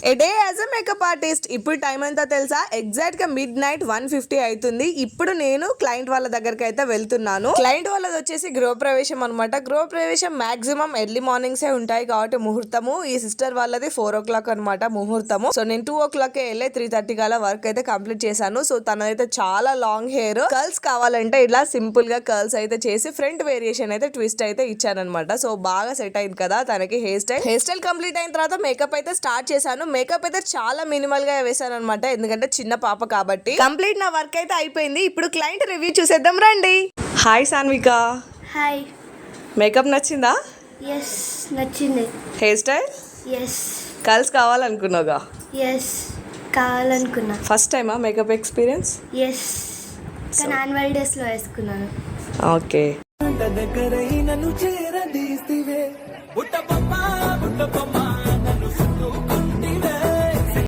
A day as a makeup artist. ఇప్పుడు time ఎంత తెలుసా? ఎగ్జాక్ట్ గా మిడ్-నైట్ 1:50 అవుతుంది. ఇప్పుడు నేను క్లయింట్ వాళ్ళ దగ్గరికి అయితే వెళ్తున్నాను. క్లయింట్ వాళ్ళది వచ్చేసి గృహప్రవేశం అనమాట. గృహప్రవేశం మాక్సిమం ఎర్లీ మార్నింగ్సే ఉంటాయి కాబట్టి ముహూర్తము. ఈ సిస్టర్ వాళ్ళది 4 o'clock అనమాట ముహూర్తము. సో నేను 2 o'clock వెళ్ళి 3:30 కల్లా వర్క్ అయితే కంప్లీట్ చేశాను. సో తనైతే చాలా లాంగ్ హెయిర్, కర్ల్స్ కావాలంటే ఇలా సింపుల్ గా కర్ల్స్ అయితే చేసి ఫ్రంట్ వేరియేషన్ అయితే ట్విస్ట్ అయితే ఇచ్చానమాట. సో బాగా సెట్ అయింది కదా తనకి హెయిర్ స్టైల్ కంప్లీట్ అయిన తర్వాత మేకప్ అయితే స్టార్ట్ చేశాను. మేకప్ అయితే చాలా మినిమల్ గా వేసాను అనమాట, ఎందుకంటే చిన్న పాప కాబట్టి. కంప్లీట్ నా వర్క్ అయితే అయిపోయింది. ఇప్పుడు క్లయింట్ రివ్యూ చూసేద్దాం రండి. హాయ్ సాన్విక. హాయ్. మేకప్ నచ్చిందా? ఎస్ నచ్చింది. Hair style? ఎస్. కర్ల్స్ కావాలనుకున్నావుగా? ఎస్ కావాలనుకున్నా. ఫస్ట్ టైమా మేకప్ ఎక్స్పీరియన్స్? ఎస్, కానీ యాన్యువల్ డేస్లో వేసుకున్నాను. ఓకే.